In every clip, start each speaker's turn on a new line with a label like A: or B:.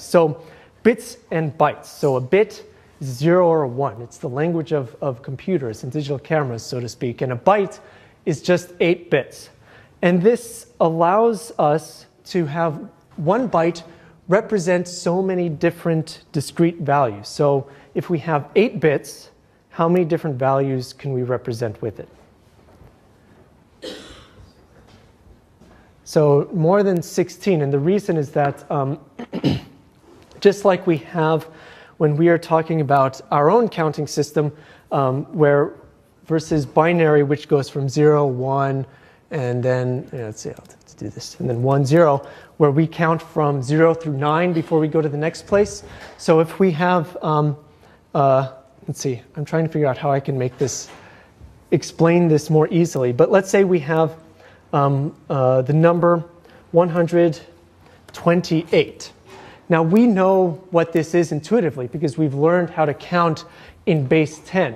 A: So bits and bytes. So a bit is 0 or a 1. It's the language of computers and digital cameras, so to speak. And a byte is just 8 bits. And this allows us to have 1 byte represent so many different discrete values. So if we have 8 bits, how many different values can we represent with it? So more than 16. And the reason is that just like we have when we are talking about our own counting system, where versus binary, which goes from 0, 1, and then, let's see, let's do this, and then 1, 0, where we count from 0 through 9 before we go to the next place. So if we have, let's see, I'm trying to figure out how I can make this, explain this more easily. But let's say we have the number 128. Now we know what this is intuitively because we've learned how to count in base 10.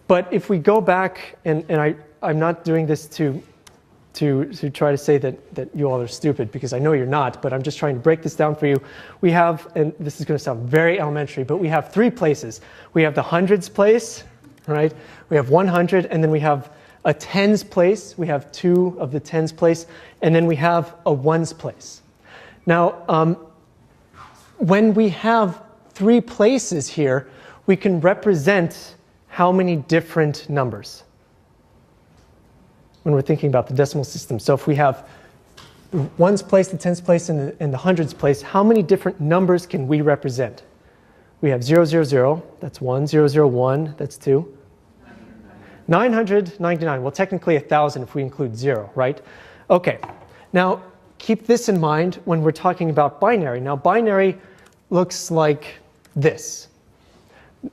A: But if we go back, and I'm not doing this to try to say that you all are stupid, because I know you're not, but I'm just trying to break this down for you. We have, and this is going to sound very elementary, but we have 3 places. We have the hundreds place, right? We have 100, and then we have a tens place. We have 2 of the tens place, and then we have a ones place. Now, when we have 3 places here, we can represent how many different numbers when we're thinking about the decimal system. So if we have the ones place, the tens place, and the hundreds place, how many different numbers can we represent? We have 0, 0, 0, that's 1, 0, 0, 1, that's 2. 999, well technically 1,000 if we include 0, right? Okay, now keep this in mind when we're talking about binary. Now binary looks like this,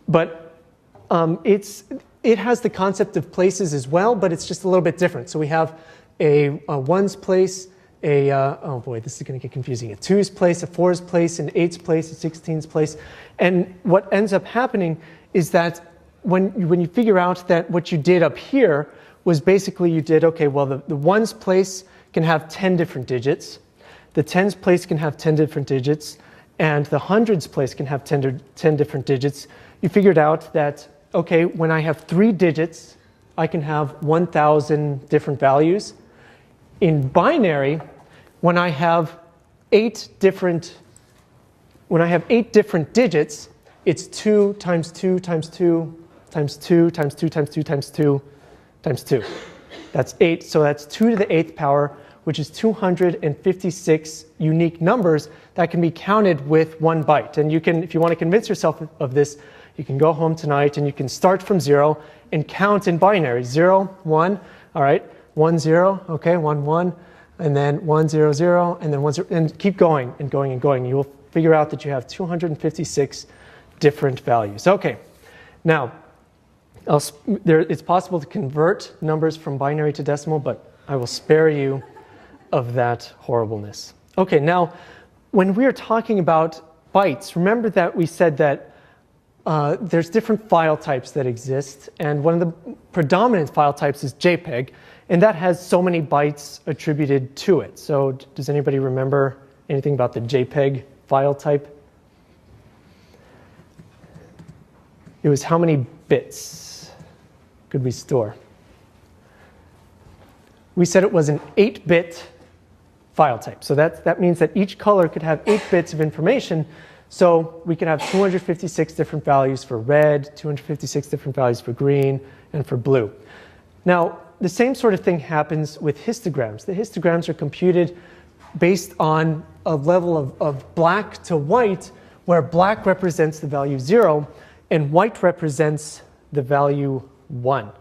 A: but it has the concept of places as well, but it's just a little bit different. So we have a ones place, oh boy, this is going to get confusing, a twos place, a fours place, an eights place, a 16s place. And what ends up happening is that when you figure out that what you did up here was basically you did, okay, well the ones place can have 10 different digits, the tens place can have 10 different digits, and the hundreds place can have 10 different digits. You figured out that, okay, when I have 3 digits, I can have 1,000 different values. In binary, when I have 8 different digits, it's 2 times 2 times 2 times 2 times 2 times 2 times 2 times 2. That's 8, so that's 2 to the 8th power, which is 256 unique numbers that can be counted with 1 byte. And you can, if you want to convince yourself of this, you can go home tonight and you can start from 0 and count in binary. 0, 1, all right, 1, 0, okay, 1, 1, and then 1, 0, 0, and then 1, 0, and keep going and going and going. You will figure out that you have 256 different values. Okay, now, it's possible to convert numbers from binary to decimal, but I will spare you of that horribleness. Okay, now, when we are talking about bytes, remember that we said that there's different file types that exist, and one of the predominant file types is JPEG, and that has so many bytes attributed to it. So does anybody remember anything about the JPEG file type? It was how many bits could we store? We said it was an 8-bit file type. So that means that each color could have 8 bits of information. So we could have 256 different values for red, 256 different values for green, and for blue. Now, the same sort of thing happens with histograms. The histograms are computed based on a level of black to white, where black represents the value 0, and white represents the value 1.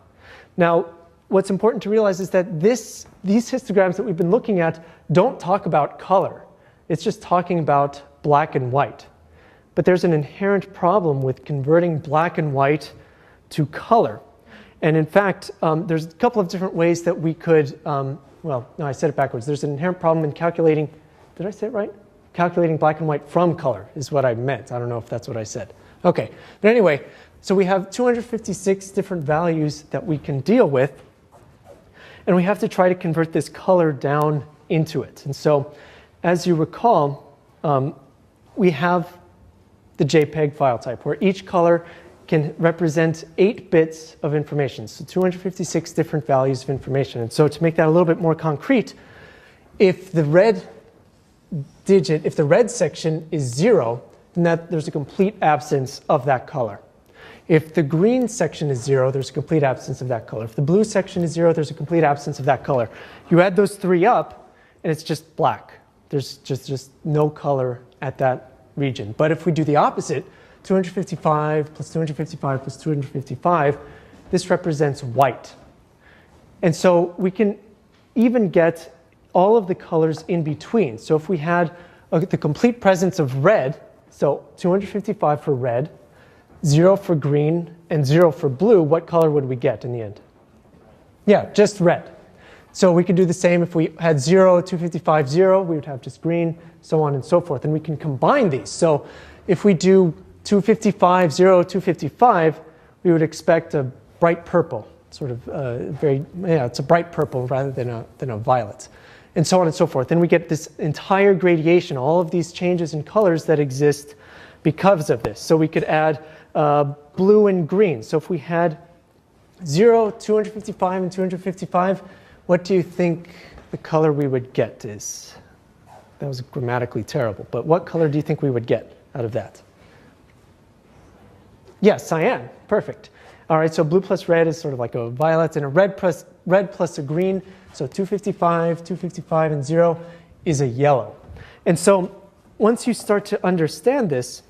A: Now, what's important to realize is that these histograms that we've been looking at don't talk about color. It's just talking about black and white. But there's an inherent problem with converting black and white to color. And in fact, there's a couple of different ways that we could, well, no, I said it backwards. There's an inherent problem in calculating, did I say it right? Calculating black and white from color is what I meant. I don't know if that's what I said. Okay, but anyway, so we have 256 different values that we can deal with, and we have to try to convert this color down into it. And so, as you recall, we have the JPEG file type, where each color can represent 8 bits of information, so 256 different values of information. And so to make that a little bit more concrete, if the red section is 0, then there's a complete absence of that color. If the green section is 0, there's a complete absence of that color. If the blue section is 0, there's a complete absence of that color. You add those 3 up, and it's just black. There's just no color at that region. But if we do the opposite, 255 plus 255 plus 255, this represents white. And so we can even get all of the colors in between. So if we had the complete presence of red, so 255 for red, 0 for green, and 0 for blue, what color would we get in the end? Yeah, just red. So we could do the same if we had 0, 255, 0, we would have just green, so on and so forth. And we can combine these. So if we do 255, 0, 255, we would expect a bright purple, sort of it's a bright purple rather than a violet, and so on and so forth. Then we get this entire gradation, all of these changes in colors that exist because of this. So we could add blue and green. So if we had 0, 255, and 255, what do you think the color we would get is? That was grammatically terrible, but what color do you think we would get out of that? Yes, cyan. Perfect. All right, so blue plus red is sort of like a violet, and a red plus a green. So 255, 255, and 0 is a yellow. And so once you start to understand this,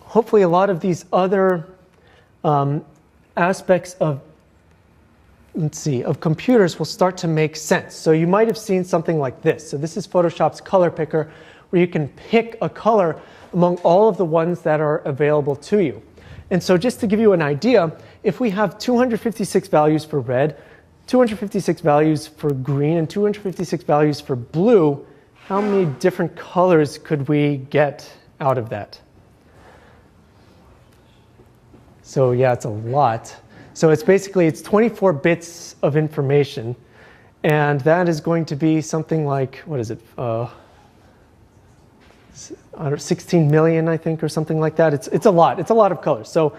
A: hopefully a lot of these other aspects of computers will start to make sense. So you might have seen something like this. So this is Photoshop's color picker, where you can pick a color among all of the ones that are available to you. And so just to give you an idea, if we have 256 values for red, 256 values for green, and 256 values for blue, how many different colors could we get out of that? So yeah, it's a lot. So it's 24 bits of information, and that is going to be something like, what is it, 16 million, I think, or something like that. It's a lot. It's a lot of colors. So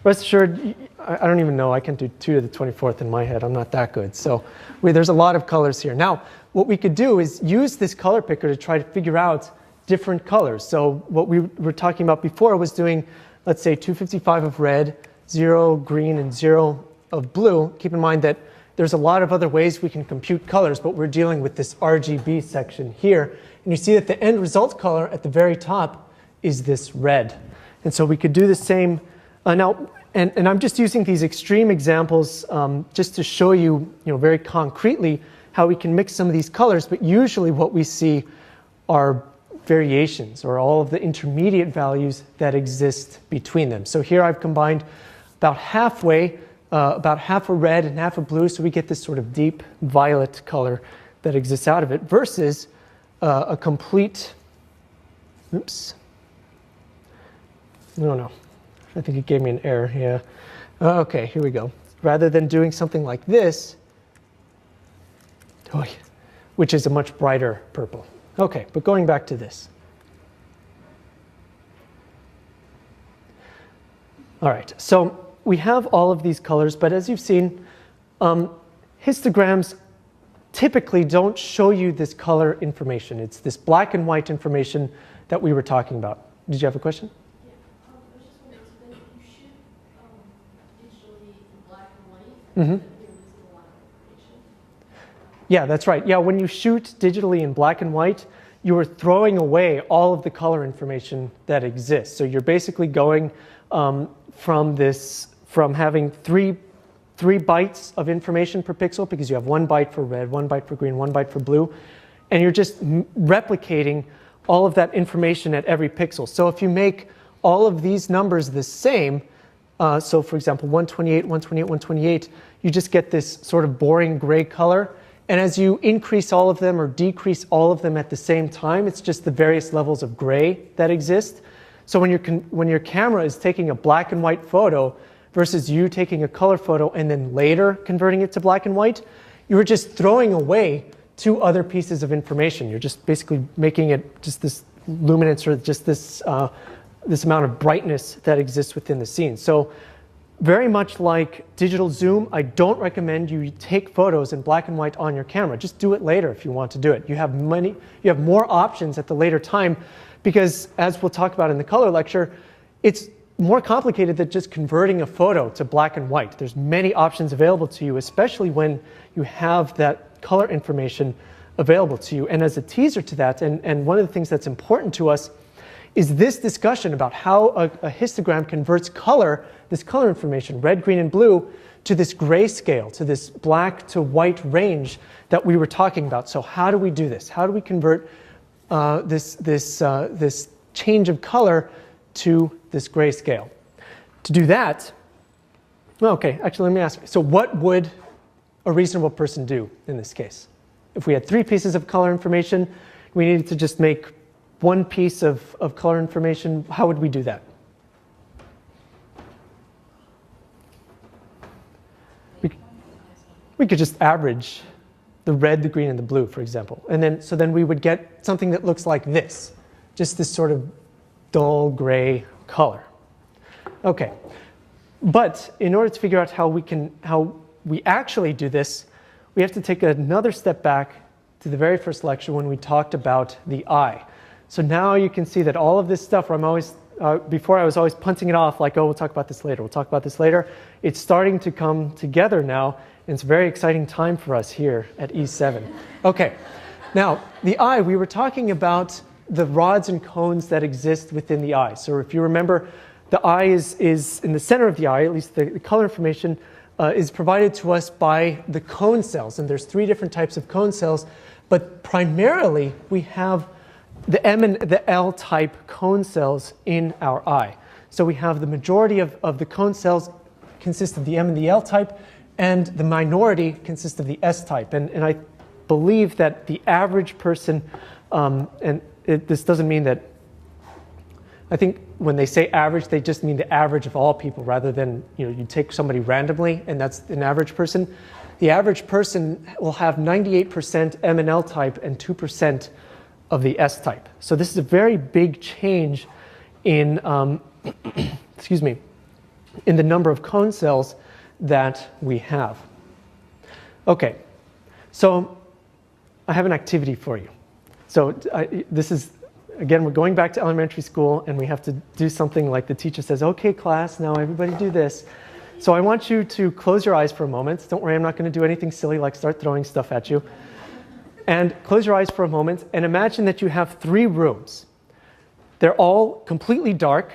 A: rest assured, I don't even know. I can do 2 to the 24th in my head. I'm not that good. So there's a lot of colors here. Now, what we could do is use this color picker to try to figure out different colors. So what we were talking about before was doing, let's say, 255 of red, 0 green, and 0 of blue. Keep in mind that there's a lot of other ways we can compute colors, but we're dealing with this RGB section here. And you see that the end result color at the very top is this red. And so we could do the same. Now, and I'm just using these extreme examples just to show you, very concretely how we can mix some of these colors. But usually what we see are variations, or all of the intermediate values that exist between them. So here I've combined about halfway, about half a red and half a blue, so we get this sort of deep violet color that exists out of it, versus a complete, oops, no, I think it gave me an error here. Okay, here we go. Rather than doing something like this, which is a much brighter purple. Okay, but going back to this. All right, so we have all of these colors, but as you've seen, histograms typically don't show you this color information. It's this black and white information that we were talking about. Did you have a question?
B: Yeah, I was just wondering, so then you shoot digitally in black and white,
A: Mm-hmm.
B: you're losing a lot of information.
A: Yeah, that's right. Yeah, when you shoot digitally in black and white, you are throwing away all of the color information that exists. So you're basically going from having three bytes of information per pixel, because you have 1 byte for red, 1 byte for green, 1 byte for blue, and you're just replicating all of that information at every pixel. So if you make all of these numbers the same, so for example, 128, 128, 128, you just get this sort of boring gray color. And as you increase all of them or decrease all of them at the same time, it's just the various levels of gray that exist. So when your camera is taking a black and white photo versus you taking a color photo and then later converting it to black and white, you are just throwing away 2 other pieces of information. You're just basically making it just this luminance, or just this this amount of brightness that exists within the scene. So very much like digital zoom, I don't recommend you take photos in black and white on your camera. Just do it later if you want to do it. You have more options at the later time, because as we'll talk about in the color lecture, it's more complicated than just converting a photo to black and white. There's many options available to you, especially when you have that color information available to you. And as a teaser to that, and one of the things that's important to us, is this discussion about how a histogram converts color, this color information, red, green, and blue, to this grayscale, to this black to white range that we were talking about. So how do we do this? How do we convert this change of color to this grayscale? To do that, well, okay, actually let me ask you, so what would a reasonable person do in this case? If we had 3 pieces of color information, we needed to just make 1 piece of color information, how would we do that? We could just average the red, the green, and the blue, for example. And then we would get something that looks like this, just this sort of dull gray color. Okay, but in order to figure out how we actually do this, we have to take another step back to the very first lecture when we talked about the eye. So now you can see that all of this stuff, where I'm always, before I was always punting it off like, oh, we'll talk about this later, we'll talk about this later. It's starting to come together now, and it's a very exciting time for us here at E7. Okay, now the eye, we were talking about the rods and cones that exist within the eye. So if you remember, the eye is in the center of the eye, at least the color information is provided to us by the cone cells. And there's 3 different types of cone cells, but primarily we have the M and the L type cone cells in our eye. So we have the majority of the cone cells consist of the M and the L type, and the minority consists of the S type. And I believe that the average person, this doesn't mean that, I think when they say average, they just mean the average of all people, rather than, you take somebody randomly and that's an average person. The average person will have 98% M and L type and 2% of the S type. So this is a very big change in, excuse me, in the number of cone cells that we have. Okay, so I have an activity for you. So this is, again, we're going back to elementary school, and we have to do something like the teacher says, okay, class, now everybody do this. So I want you to close your eyes for a moment. Don't worry, I'm not going to do anything silly like start throwing stuff at you. And close your eyes for a moment and imagine that you have 3 rooms. They're all completely dark,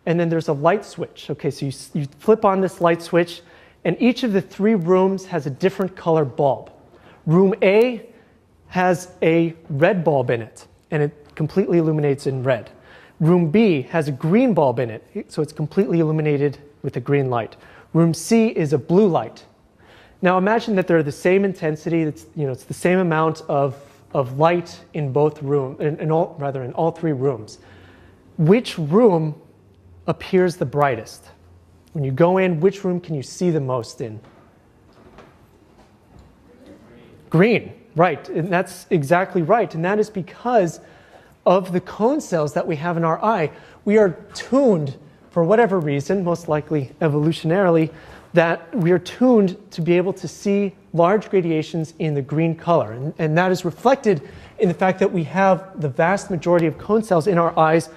A: and then there's a light switch. Okay, so you flip on this light switch, and each of the 3 rooms has a different color bulb. Room A has a red bulb in it, and it completely illuminates in red. Room B has a green bulb in it, so it's completely illuminated with a green light. Room C is a blue light. Now imagine that they're the same intensity, it's the same amount of light in both rooms, in all 3 rooms. Which room appears the brightest? When you go in, which room can you see the most in? Green, right, and that's exactly right. And that is because of the cone cells that we have in our eye. We are tuned, for whatever reason, most likely evolutionarily, that we are tuned to be able to see large gradations in the green color. And that is reflected in the fact that we have the vast majority of cone cells in our eyes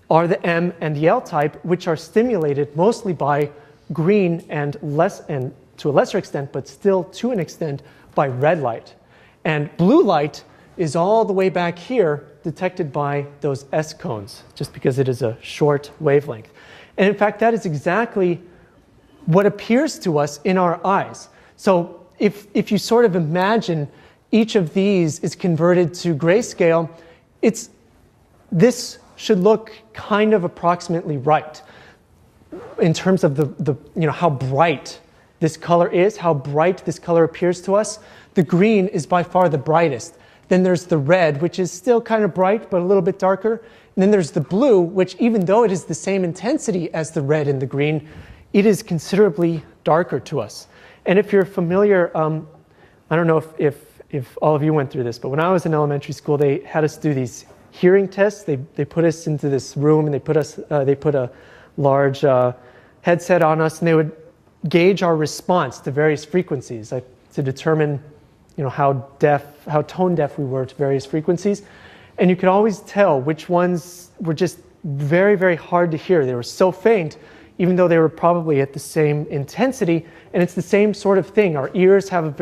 A: are the M and the L type, which are stimulated mostly by green and to a lesser extent, but still to an extent, by red light. And blue light is all the way back here, detected by those S cones, just because it is a short wavelength. And in fact, that is exactly what appears to us in our eyes. So if you sort of imagine each of these is converted to grayscale, this should look kind of approximately right in terms of how bright this color is, how bright this color appears to us. The green is by far the brightest. Then there's the red, which is still kind of bright, but a little bit darker. And then there's the blue, which even though it is the same intensity as the red and the green, it is considerably darker to us. And if you're familiar, I don't know if all of you went through this, but when I was in elementary school, they had us do these hearing test. They put us into this room and they put a large headset on us, and they would gauge our response to various frequencies, like to determine, how tone deaf we were to various frequencies. And you could always tell which ones were just very, very hard to hear. They were so faint, even though they were probably at the same intensity. And it's the same sort of thing. Our ears have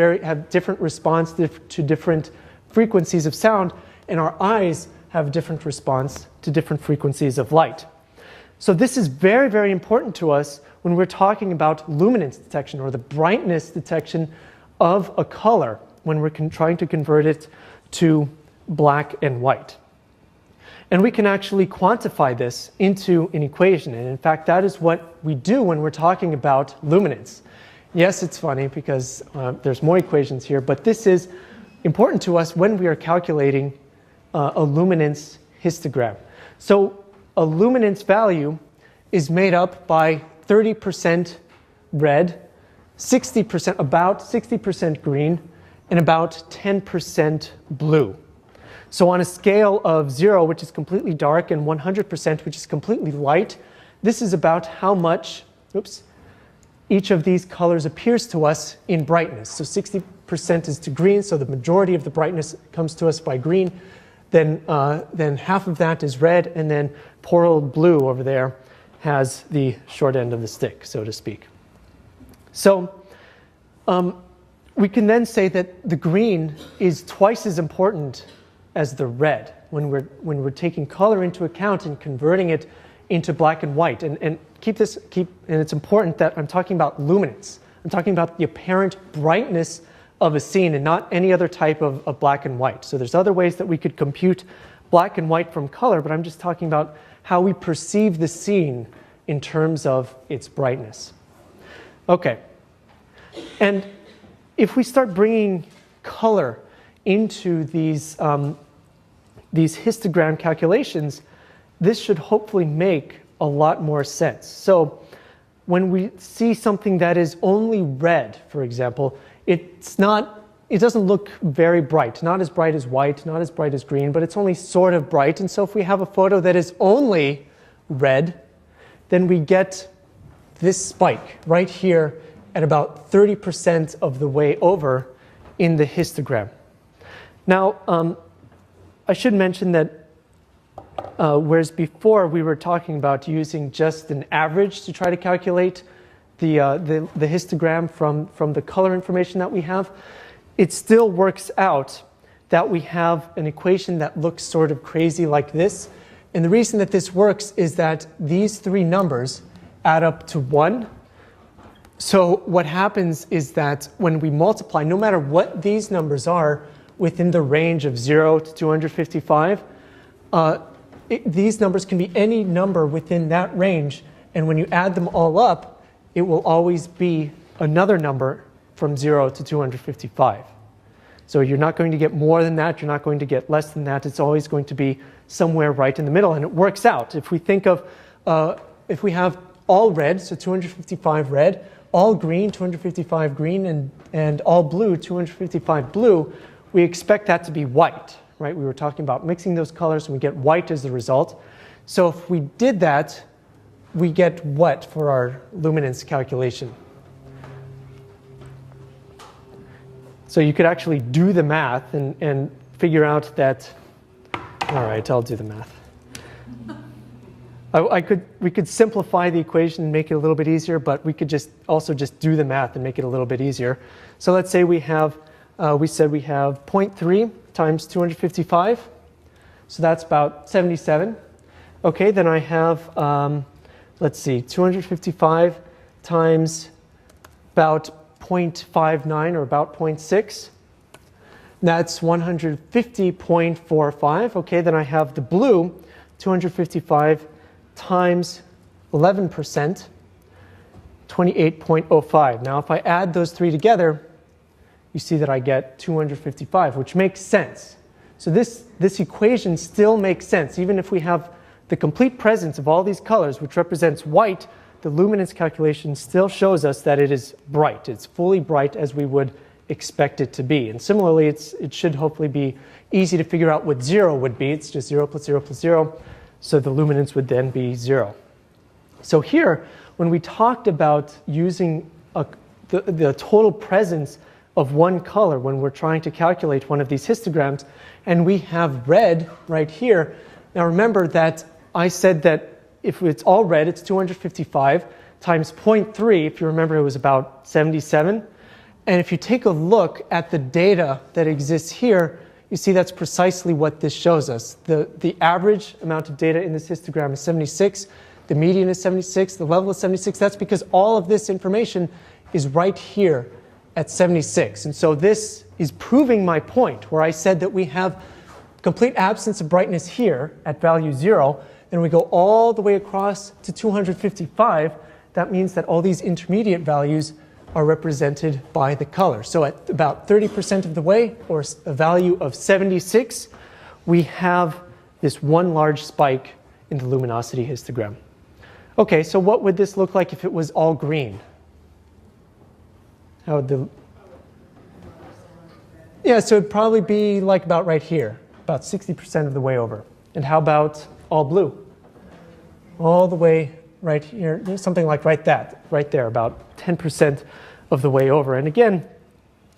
A: different response to different frequencies of sound, and our eyes have a different response to different frequencies of light. So this is very, very important to us when we're talking about luminance detection, or the brightness detection of a color, when we're trying to convert it to black and white. And we can actually quantify this into an equation. And in fact, that is what we do when we're talking about luminance. Yes, it's funny because there's more equations here, but this is important to us when we are calculating a luminance histogram. So a luminance value is made up by 30% red, about 60% green, and about 10% blue. So on a scale of 0, which is completely dark, and 100%, which is completely light, this is about how much each of these colors appears to us in brightness. So 60% is to green, so the majority of the brightness comes to us by green. Then half of that is red, and then poor old blue over there has the short end of the stick, so to speak. So we can then say that the green is twice as important as the red when we're taking color into account and converting it into black and white. And it's important that I'm talking about luminance. I'm talking about the apparent brightness of a scene and not any other type of black and white. So there's other ways that we could compute black and white from color, but I'm just talking about how we perceive the scene in terms of its brightness. Okay. And if we start bringing color into these histogram calculations, this should hopefully make a lot more sense. So when we see something that is only red, for example, it doesn't look very bright, not as bright as white, not as bright as green, but it's only sort of bright. And so if we have a photo that is only red, then we get this spike right here at about 30% of the way over in the histogram. Now, I should mention that whereas before we were talking about using just an average to try to calculate the histogram from the color information that we have, it still works out that we have an equation that looks sort of crazy like this. And the reason that this works is that these three numbers add up to 1. So what happens is that when we multiply, no matter what these numbers are within the range of 0 to 255, these numbers can be any number within that range. And when you add them all up, it will always be another number from 0 to 255. So you're not going to get more than that. You're not going to get less than that. It's always going to be somewhere right in the middle. And it works out. If we think of, if we have all red, so 255 red, all green, 255 green, and all blue, 255 blue, we expect that to be white, right? We were talking about mixing those colors, and we get white as the result. So if we did that, we get what for our luminance calculation? So you could actually do the math and figure out that, all right, I'll do the math. We could simplify the equation and make it a little bit easier, but we could also just do the math and make it a little bit easier. So let's say we said we have 0.3 times 255. So that's about 77. Okay, then I have, let's see, 255 times about 0.59 or about 0.6. That's 150.45. Okay, then I have the blue, 255 times 11%, 28.05. Now if I add those three together, you see that I get 255, which makes sense. So this equation still makes sense. Even if we have the complete presence of all these colors, which represents white, the luminance calculation still shows us that it is bright. It's fully bright as we would expect it to be. And similarly, it should hopefully be easy to figure out what 0 would be. It's just 0 plus 0 plus 0. So the luminance would then be 0. So here, when we talked about using the total presence of one color when we're trying to calculate one of these histograms, and we have red right here. Now remember that I said that if it's all red, it's 255 times 0.3. If you remember, it was about 77. And if you take a look at the data that exists here, you see that's precisely what this shows us. The average amount of data in this histogram is 76. The median is 76. The level is 76. That's because all of this information is right here at 76. And so this is proving my point where I said that we have complete absence of brightness here at value 0. Then we go all the way across to 255. That means that all these intermediate values are represented by the color. So at about 30% of the way, or a value of 76, we have this one large spike in the luminosity histogram. Okay, so what would this look like if it was all green? How would yeah, so it'd probably be like about right here, about 60% of the way over. And how about all blue? All the way right here, something like right there, about 10% of the way over. And again,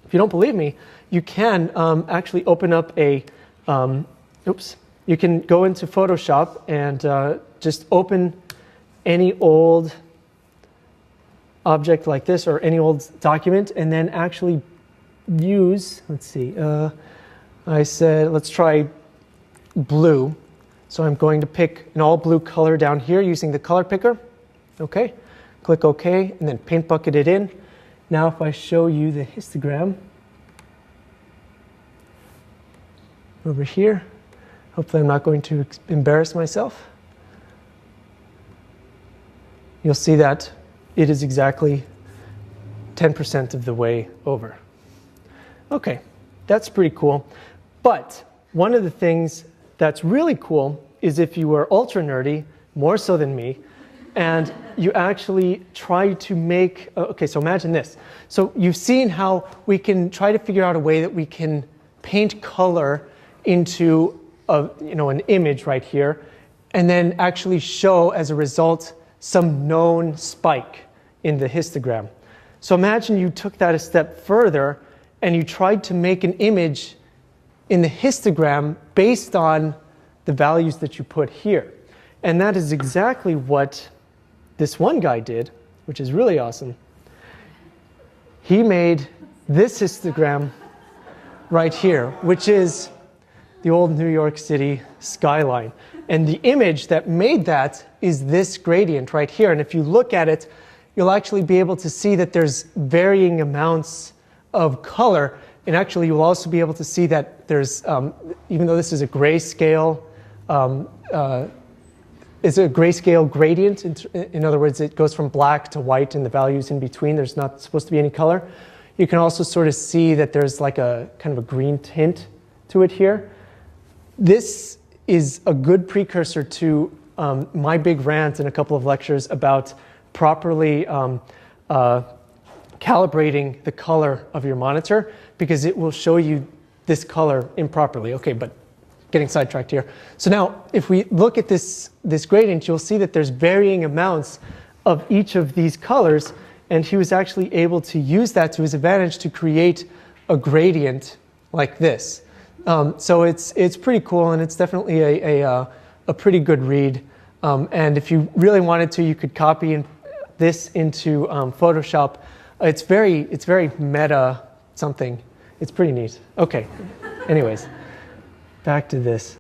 A: if you don't believe me, you can actually open up a, you can go into Photoshop and just open any old object like this or any old document and then actually use, let's see, I said let's try blue. So I'm going to pick an all blue color down here using the color picker. Okay, click OK and then paint bucket it in. Now if I show you the histogram over here, hopefully I'm not going to embarrass myself. You'll see that it is exactly 10% of the way over. Okay, that's pretty cool. But one of the things that's really cool is if you were ultra nerdy, more so than me, and you actually try to make, okay, so imagine this. So you've seen how we can try to figure out a way that we can paint color into an image right here, and then actually show as a result some known spike in the histogram. So imagine you took that a step further and you tried to make an image in the histogram based on the values that you put here. And that is exactly what this one guy did, which is really awesome. He made this histogram right here, which is the old New York City skyline. And the image that made that is this gradient right here. And if you look at it, you'll actually be able to see that there's varying amounts of color. And actually, you'll also be able to see that there's, even though this is a grayscale, it's a grayscale gradient. In other words, it goes from black to white and the values in between. There's not supposed to be any color. You can also sort of see that there's like a kind of a green tint to it here. This is a good precursor to my big rant in a couple of lectures about properly calibrating the color of your monitor, because it will show you this color improperly. Okay, but getting sidetracked here. So now, if we look at this gradient, you'll see that there's varying amounts of each of these colors, and he was actually able to use that to his advantage to create a gradient like this. So it's pretty cool, and it's definitely a pretty good read. And if you really wanted to, you could copy this into Photoshop. It's very meta something. It's pretty neat. Okay. Anyways, back to this.